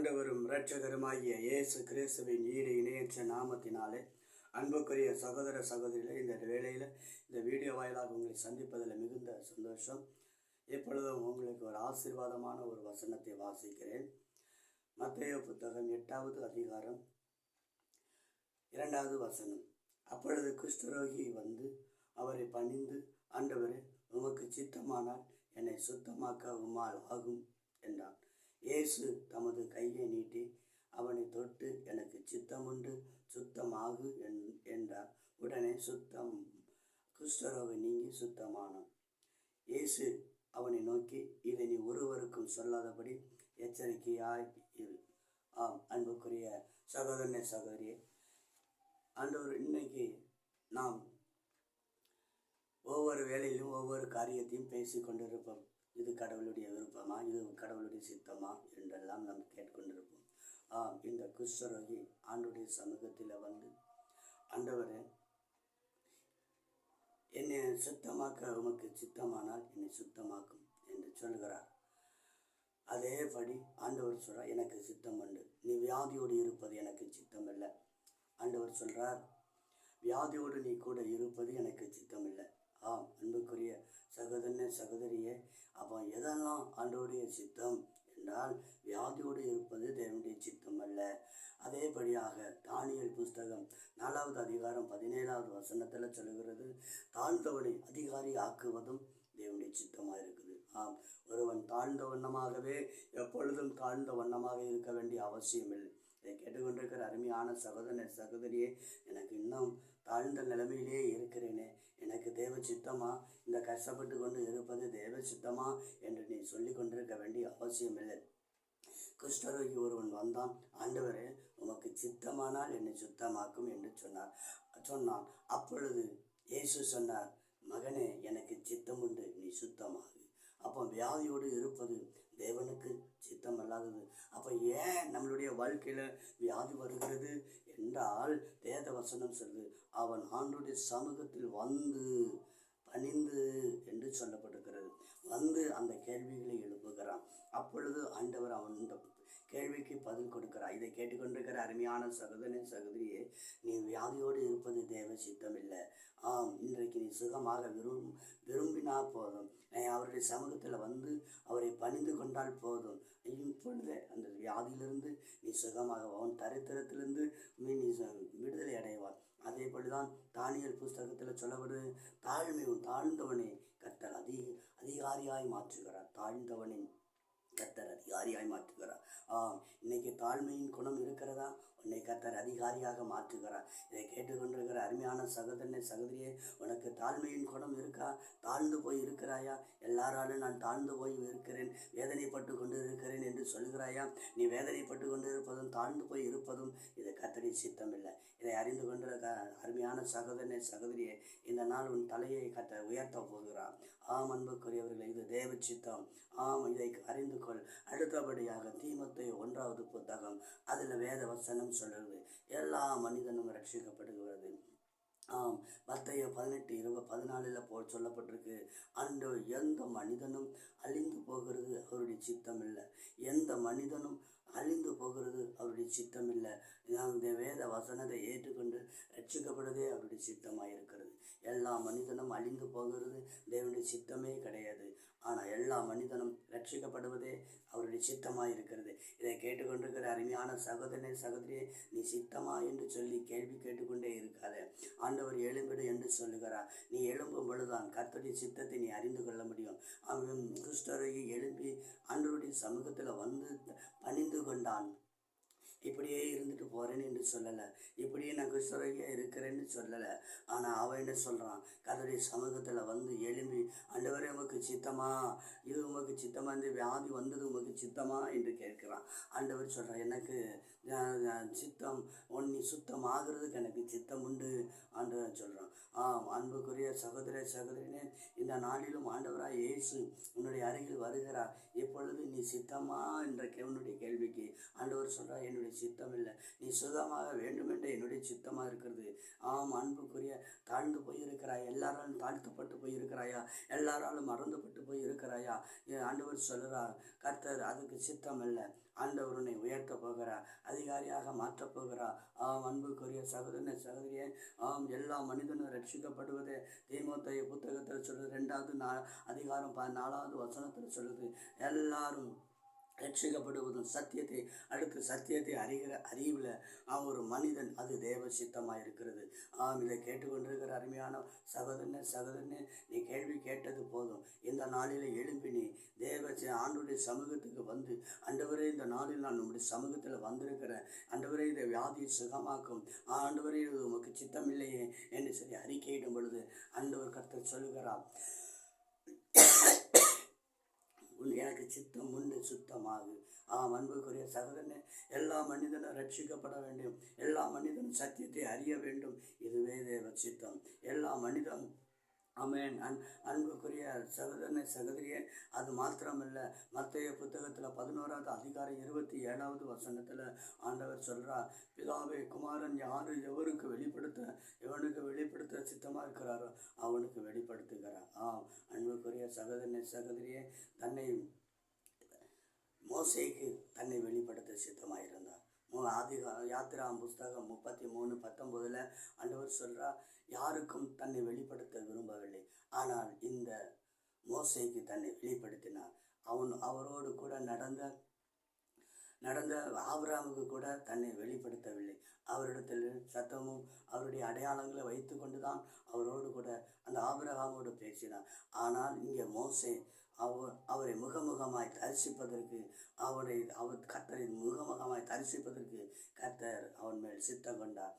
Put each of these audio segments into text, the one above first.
ஆண்டவரும் இரட்சகருமாகிய இயேசு கிறிஸ்துவின் ஈடு இணையற்ற நாமத்தினாலே அன்புக்குரிய சகோதர சகோதரிகளே, இந்த வேளையில் இந்த வீடியோ வாயிலாக உங்களை சந்திப்பதில் மிகுந்த சந்தோஷம். எப்பொழுதும் உங்களுக்கு ஒரு ஆசீர்வாதமான ஒரு வசனத்தை வாசிக்கிறேன். மத்தேயு புத்தகம் 8வது அதிகாரம் 2வது வசனம். அப்பொழுது குஷ்டரோகி வந்து அவரை பணிந்து, ஆண்டவரே, உமக்கு சித்தமானால் என்னை சுத்தமாக்க உம்மால் ஆகும் என்றான். இயேசு தமது கையை நீட்டி அவனை தொட்டு, எனக்கு சித்தமுண்டு, சுத்தமாகு என்றார். உடனே குஷ்டரோக நீங்கி சுத்தமானான். இயேசு அவனை நோக்கி, இதை நீ ஒருவருக்கும் சொல்லாதபடி எச்சரிக்கையாய் இரு. ஆம், அன்புக்குரிய சகோதரனே சகோதரியே, ஆண்டவர் இன்னைக்கு நாம் ஒவ்வொரு வேலையிலும் ஒவ்வொரு காரியத்தையும் பேசி கொண்டிருப்போம். இது கடவுளுடைய விருப்பமா, இது கடவுளுடைய சித்தமா என்றெல்லாம் நாம் கேட்டுக்கொண்டிருப்போம். இந்த குஷ்டரோகி ஆண்டுடைய சமூகத்தில் வந்து, ஆண்டவரே, என்னை சுத்தமாக்க உமக்கு சித்தமானால் என்னை சுத்தமாக்கும் என்று சொல்கிறார். அதேபடி ஆண்டவர் சொல்றார், எனக்கு சித்தம் உண்டு, நீ வியாதியோடு இருப்பது எனக்கு சித்தம் இல்லை. ஆண்டவர் சொல்றார், வியாதியோடு நீ கூட இருப்பது எனக்கு சித்தம் இல்லை. அன்புக்குரிய சகோதரனே சகோதரியே, அப்போ எதெல்லாம் ஆண்டவருடைய சித்தம் என்றால், வியாதியோடு இருப்பது தேவனுடைய சித்தம் அல்ல. அதேபடியாக தானியேல் புஸ்தகம் 4வது அதிகாரம் 17வது வசனத்தில் சொல்லுகிறது, தாழ்ந்தவனை அதிகாரி ஆக்குவதும் தேவனுடைய சித்தமாக இருக்குது. ஒருவன் தாழ்ந்த வண்ணமாகவே எப்பொழுதும் தாழ்ந்த வண்ணமாக இருக்க வேண்டிய அவசியம் இல்லை. இதை கேட்டுக்கொண்டிருக்கிற அருமையான சகோதரனே சகோதரியே, எனக்கு இன்னும் தாழ்ந்த நிலைமையிலே இருக்கிறேனே, எனக்கு தேவ சித்தமா, இந்த கஷ்டப்பட்டு கொண்டு இருப்பது தேவ சித்தமா என்று நீ சொல்லி கொண்டிருக்க வேண்டிய அவசியம் இல்லை. குஷ்டரோகி ஒருவன் வந்தான், ஆண்டவரே, உமக்கு சித்தமானால் என்னை சுத்தமாக்கும் என்று சொன்னான். அப்பொழுது இயேசு சொன்னார், மகனே, எனக்கு சித்தம் உண்டு, நீ சுத்தமாகு. அப்போ வியாதியோடு இருப்பது தேவனுக்கு சித்தம் அல்லாதது. அப்போ ஏன் நம்மளுடைய வாழ்க்கையில் வியாதி வருகிறது என்றால், வேத வசனம் சொல்லுது, அவன் ஆண்டவருடைய சமூகத்தில் வந்து பணிந்து என்று சொல்லப்பட்டிருக்கிறது. வந்து அந்த கேள்விகளை எழுப்புகிறான். அப்பொழுது ஆண்டவர் அவன் இந்த கேள்விக்கு பதில் கொடுக்கிறார். இதை கேட்டுக்கொண்டிருக்கிற அருமையான சகோதரனே சகோதரியே, நீ வியாதியோடு இருப்பது தேவ சித்தம் இல்லை. இன்றைக்கு நீ சுகமாக விரும்பினா போதும், அவருடைய சமூகத்தில் வந்து அவரை பணிந்து கொண்டால் போதும், இப்பொழுதே அந்த வியாதியிலிருந்து நீ சுகமாக, அவன் தரித்திரத்திலிருந்து நீ விடுதலை அடைவார். அதே போலதான் தானியேல் புஸ்தகத்தில் சொல்லப்படுது, தாழ்ந்தவனை கர்த்தர் அதிகாரியாய் மாற்றுகிறார். தாழ்ந்தவனின் கர்த்தர் அதிகாரியாய் மாற்றுகிறார். இன்னைக்கு தாழ்மையின் குணம் இருக்கிறதா? உன்னை கர்த்தர் அதிகாரியாக மாற்றுகிறார். இதை கேட்டுக்கொண்டிருக்கிற அருமையான சகோதரனே சகோதரியே, உனக்கு தாழ்மையின் குணம் இருக்கா? தாழ்ந்து போய் இருக்கிறாயா? எல்லாராலும் நான் தாழ்ந்து போய் இருக்கிறேன், வேதனைப்பட்டு கொண்டு இருக்கிறேன் என்று சொல்கிறாயா? நீ வேதனைப்பட்டு கொண்டு இருப்பதும் தாழ்ந்து போய் இருப்பதும் இது கர்த்தருடைய சித்தம் இல்லை. இதை அறிந்து கொண்டிருக்க அருமையான சகோதரனே சகோதரியே, இந்த நாள் உன் தலையை கர்த்தர் உயர்த்த போகிறார். அன்புக்குரியவர்களே, இது தேவ சித்தம். இதை அறிந்து கொள். அடுத்தபடியாக தீமோத்தேயு 1வது புத்தகம், அதில் வேத வசனம் சொல்லுறது, எல்லா மனிதனும் ரட்சிக்கப்படுகிறது. மத்தேயு 18:14 சொல்லப்பட்டிருக்கு, அன்று எந்த மனிதனும் அழிந்து போகிறது அவருடைய சித்தம் இல்லை. எந்த மனிதனும் அழிந்து போகிறது அவருடைய சித்தம் இல்லை. இந்த வேத வசனத்தை ஏற்றுக்கொண்டு ரட்சிக்கப்படுவதே அவருடைய சித்தமாக இருக்கிறது. எல்லா மனிதனும் அழிந்து போகிறது தேவனுடைய சித்தமே கிடையாது. ஆனால் எல்லா மனிதனும் ரட்சிக்கப்படுவதே அவருடைய சித்தமாக இருக்கிறது. இதை கேட்டுக்கொண்டிருக்கிற அருமையான சகோதரனே சகோதரியே, நீ சித்தமா என்று சொல்லி கேள்வி கேட்டுக்கொண்டே இருக்காத. ஆண்டவர் எழும்பிடு என்று சொல்லுகிறார். நீ எழும்பும் பொழுதுதான் கர்த்தருடைய சித்தத்தை நீ அறிந்து கொள்ள முடியும். அவன் குஷ்டரோகி எழும்பி ஆண்டவருடைய சமூகத்தில் வந்து பணிந்து கொண்டான். இப்படியே இருந்துட்டு போகிறேன்னு என்று சொல்லலை, இப்படியே நான் குஷ்டரோகியாக இருக்கிறேன்னு சொல்லலை. ஆனால் அவன் என்ன சொல்கிறான்? கர்த்தருடைய சமூகத்தில் வந்து எழும்பி, ஆண்டவரே, உமக்கு சித்தமா, இது உமக்கு சித்தமா, இந்த வியாதி வந்தது உமக்கு சித்தமா என்று கேட்கிறான். ஆண்டவர் சொல்கிறான், எனக்கு சித்தம், நீ சுத்தமாகிறதுக்கு எனக்கு சித்தம் உண்டு ஆண்டவர் சொல்கிறான். அன்புக்குரிய சகோதர சகோதரினே, இந்த நாளிலும் ஆண்டவராக இயேசு உன்னுடைய அருகில் வருகிறார். இப்பொழுது நீ சித்தமா என்ற உன்னுடைய கேள்விக்கு ஆண்டவர் சொல்கிறார், என்னுடைய என்னுடைய சித்தம் இல்லை, நீ சுகமாக வேண்டுமென்று என்னுடைய சித்தமாக இருக்கிறது. ஆம் அன்புக்குரிய, தாழ்ந்து போயிருக்கிறாய், எல்லாராலும் தாழ்த்தப்பட்டு போயிருக்கிறாயா, எல்லாராலும் மறந்துபட்டு போய் இருக்கிறாயா? ஆண்டவர் சொல்கிறார், கர்த்தர் அதுக்கு சித்தம் இல்லை. ஆண்டவர் உன்னை உயர்த்த போகிறார், அதிகாரியாக மாற்றப் போகிறார். ஆம் அன்புக்குரிய சகோதரனே சகோதரியே, ஆம் எல்லா மனிதனும் ரட்சிக்கப்படுவதே தீமோத்தேயு புத்தகத்தில் சொல்லுது, 2வது அதிகாரம் 4வது வசனத்தில் சொல்லுது, எல்லாரும் ரட்சிக்கப்படுவதும் சத்தியத்தை அடுத்து சத்தியத்தை அறிவில் ஒரு மனிதன், அது தேவ சித்தமாக இருக்கிறது. இதை கேட்டுக்கொண்டிருக்கிற அருமையான சகோதரனே, நீ கேள்வி கேட்டது போதும். இந்த நாளில் எழும்பி நீ ஆண்டுடைய சமூகத்துக்கு வந்து, ஆண்டவரே இந்த நாளில் நான் உங்களுடைய சமூகத்தில் வந்திருக்கிறேன், ஆண்டவரே இதை வியாதியை சுகமாக்கும், ஆண்டவரே இது உமக்கு சித்தம் இல்லையே என்று சொல்லி அறிக்கையிடும் பொழுது ஆண்டவர் கர்த்தர் சொல்லுகிறார், எனக்கு சித்தம் உண்டு, சுத்தமாகு. அன்புக்குரிய சகோதரனே, எல்லா மனிதனும் ரட்சிக்கப்பட வேண்டும், எல்லா மனிதனும் சத்தியத்தை அறிய வேண்டும். இதுவே தேவ சித்தம். எல்லா மனிதனும் ஆமென். அன்புக்குரிய சகோதரனை சகோதரியே, அது மாத்திரமல்ல, மத்தேயு புத்தகத்தில் 11வது அதிகாரம் 27வது வசனத்தில் ஆண்டவர் சொல்கிறார், பிதாவே குமாரன் எவனுக்கு வெளிப்படுத்த சித்தமாக இருக்கிறாரோ அவனுக்கு வெளிப்படுத்துகிறார். அன்புக்குரிய சகோதரனை சகோதரியே, மோசேக்கு தன்னை வெளிப்படுத்த சித்தமாக இருந்தார். யாத்திராம் புஸ்தகம் 33:19 ஆண்டவர் சொல்கிறார், யாருக்கும் தன்னை வெளிப்படுத்த விரும்பவில்லை, ஆனால் இந்த மோசேக்கு தன்னை வெளிப்படுத்தினார். அவரோடு கூட நடந்த ஆபிரகாமுக்கு கூட தன்னை வெளிப்படுத்தவில்லை. அவரிடத்தில் சத்தமும் அவருடைய அடையாளங்களை வைத்து கொண்டு தான் அவரோடு கூட அந்த ஆபிரகாமோடு பேசினார். ஆனால் இங்கே மோசே அவரை முகமுகமாய் தரிசிப்பதற்கு கர்த்தரை முகமுகமாய் தரிசிப்பதற்கு கர்த்தர் அவன் மேல் சித்தம் கொண்டார்.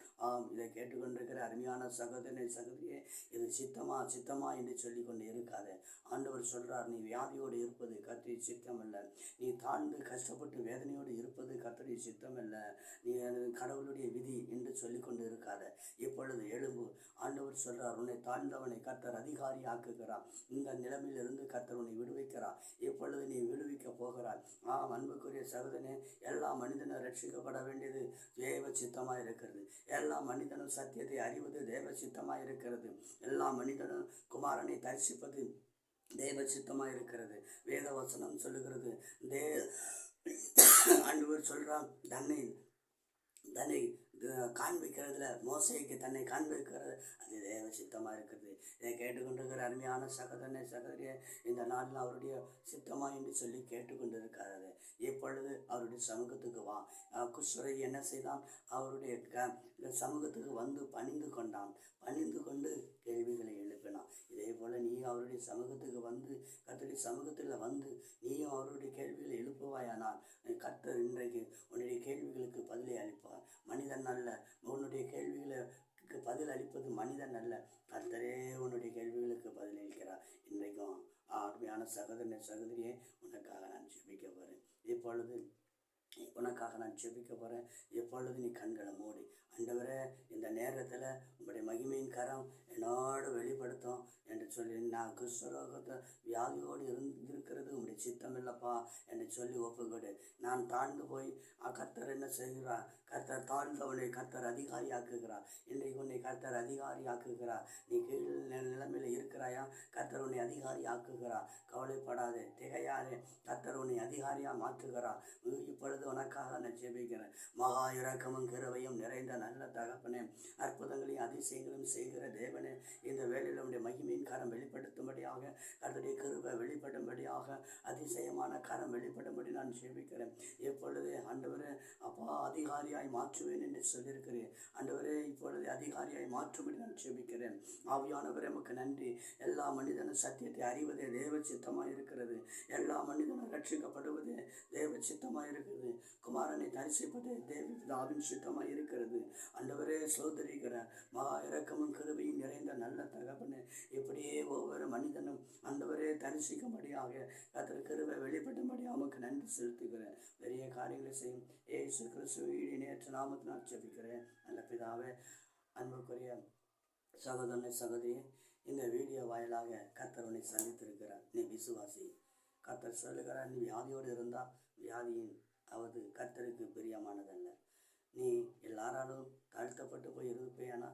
இதை கேட்டுக்கொண்டிருக்கிற அருமையான சகோதரனை சகோதரியே, இது சித்தமா என்று சொல்லி கொண்டு இருக்காது. ஆண்டவர் சொல்றார், நீ வியாதியோடு இருப்பது கர்த்தருடைய சித்தம் அல்ல, நீ தாழ்ந்து கஷ்டப்பட்டு வேதனையோடு இருப்பது கர்த்தருடைய சித்தம் அல்ல, நீ கடவுளுடைய விதி என்று சொல்லி கொண்டு இருக்காத. இப்பொழுது எழும்பு. ஆண்டவர் சொல்றார், உன்னை தாழ்ந்தவனை கர்த்தர் அதிகாரி ஆக்குகிறார். இந்த நிலைமையிலிருந்து கர்த்தர் உன்னை விடுவிக்கிறார். இப்பொழுது நீ விடுவிக்க போகிறாய். அன்புக்குரிய சகோதரனே, எல்லா மனிதனும் ரட்சிக்கப்பட வேண்டியது தேவ சித்தமாக இருக்கிறது. எல்லா மனிதனும் சத்தியத்தை அறிவது தேவ சித்தமாக இருக்கிறது. எல்லா மனிதனும் குமாரனை தரிசிப்பது தேவ சித்தமாக இருக்கிறது. வேத வசனம் சொல்லுகிறது, ஆண்டவர் சொல்றான், தன்னை காண்பிக்கிறதுல மோசைக்கு தன்னை காண்பிக்கிறது அது தேவ சித்தமாக இருக்குது. இதை கேட்டுக்கொண்டிருக்கிற அருமையான சகோதரனை சகோதரியை, இந்த நாளில் அவருடைய சித்தமா என்று சொல்லி கேட்டுக்கொண்டு இருக்காது. இப்பொழுது அவருடைய சமூகத்துக்கு வா. குஷ்வரை என்ன செய்தான்? அவருடைய சமூகத்துக்கு வந்து பணிந்து கொண்டு கேள்விகளை எழுப்பினான். இதே போல நீ அவருடைய சமூகத்துக்கு வந்து கர்த்தருடைய சமூகத்தில் வந்து நீயும் அவருடைய கேள்விகளை எழுப்புவாயானால் கர்த்தர் இன்றைக்கு உன்னுடைய கேள்விகளுக்கு பதிலை அளிப்பார். மனிதன் அல்ல, உன்னுடைய கேள்விகளுக்கு பதில் அளிப்பது மனிதன் அல்ல, கர்த்தரே உன்னுடைய கேள்விகளுக்கு பதிலளிக்கிறார். இன்றைக்கும் அருமையான சகோதரனை சகோதரியே, உனக்காக நான் ஜெபிக்க போகிறேன். இப்பொழுது நீ கண்களை மூடி, ஆண்டவரே இந்த நேரத்தில் உங்களுடைய மகிமையின் கரம் என்னோடு வெளிப்படுத்தும் என்று சொல்லி, நான் குஷ்டரோகத்தை வியாதியோடு இருக்கிறது உங்களுடைய சித்தம் இல்லைப்பா என்று சொல்லி ஒப்புக்கொடு. நான் தாழ்ந்து போய் கர்த்தர் என்ன செய்கிறார்? கர்த்தர் தாழ்ந்தவனை கர்த்தர் அதிகாரி ஆக்குகிறார். இன்றைக்கு உன்னை கர்த்தர் அதிகாரி ஆக்குகிறார். நீ கீழ் நிலைமையில் இருக்கிறாயா? கர்த்தர் உன்னை அதிகாரி ஆக்குகிறார். கவலைப்படாதே, திகையாதே, கர்த்தர் உன்னை அதிகாரியாக மாற்றுகிறார். இப்பொழுது உனக்காக நான் ஜெபிக்கிறேன். மகா இரக்கமும் கிருபையும் நிறைந்த நல்ல தகப்பனே, அற்புதங்களையும் அதிசயங்களும் செய்கிற தேவனே, இந்த வேளையில் உடைய மகிமையின் கரம் வெளிப்படுத்தும்படியாக, கர்த்தருடைய கிருபை வெளிப்படும்படியாக, அதிசயமான கரம் வெளிப்படும்படி நான் ஜெபிக்கிறேன். இப்பொழுது ஆண்டவரே அப்பா, அதிகாரியாய் மாற்றுவேன் என்று சொல்லியிருக்கிறேன். ஆண்டவரே இப்பொழுது அதிகாரியாய் மாற்றும்படி நான் ஜெபிக்கிறேன். ஆவியானவரே உமக்கு நன்றி. எல்லா மனிதனும் சத்தியத்தை அறிவதே தேவ சித்தமாக இருக்கிறது. எல்லா மனிதனும் ரட்சிக்கப்படுவதே தேவ சித்தமாக இருக்கிறது. குமாரனை தரிசிப்பதே தேவபிதாவின் சித்தமாக இருக்கிறது. ஆண்டவரே சோதரிக்கிற மகா இரக்கமும் கிருபையும் நிறைந்த நல்ல தகப்பனே, இப்படியே ஒவ்வொரு மனிதனும் ஆண்டவரே தரிசிக்கும்படியாக கர்த்தர் கிருபை வெளிப்படும்படியாக உமக்கு நன்றி செலுத்துகிறேன். பெரிய காரியங்களை செய்யும் இயேசு கிறிஸ்துவின் நேற்று நாமத்தினால் ஜெபிக்கிறேன் நல்ல பிதாவே. அன்புக்குரிய சகோதரனை சகோதரியே, இந்த வீடியோ வாயிலாக கர்த்தர் உன்னை சந்தித்திருக்கிறார். நீ விசுவாசி. கர்த்தர் சொல்லுகிறார், நீ வியாதியோடு இருந்தால் வியாதியின் கர்த்தருக்கு பிரியமானதல்ல. நீ எல்லாராலும் தாழ்த்தப்பட்டு போய் இருப்பேனா,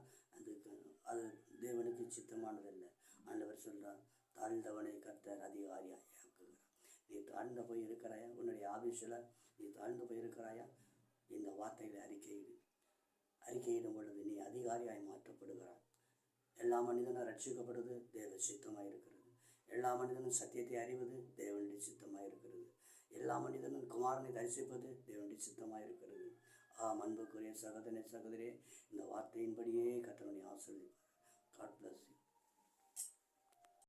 அது தேவனுக்கு சித்தமானதல்ல. ஆண்டவர் சொல்றார், தாழ்ந்தவனை கர்த்தர் அதிகாரியாய் ஆக்குகிறார். நீ தாழ்ந்து போய் இருக்கிறாயா? உன்னுடைய ஆபீஸில் நீ தாழ்ந்து போய் இருக்கிறாயா? இந்த வார்த்தைகளை அறிக்கையிடும் பொழுது நீ அதிகாரியாய் மாற்றப்படுகிறாய். எல்லா மனிதனும் ரட்சிக்கப்படுவது தேவ சித்தமாக இருக்கிறது. எல்லா மனிதனும் சத்தியத்தை அறிவது தேவனுடைய சித்தமாக இருக்கிறது. எல்லா மனிதனும் குமாரனை தரிசிப்பது தேவனுடைய சித்தமாக இருக்கிறது. அன்புக்குரிய சகோதரனே, சகோதரியே, இந்த வார்த்தையின்படியே கர்த்தர் உன்னை ஆசீர்வதிப்பார். God bless you.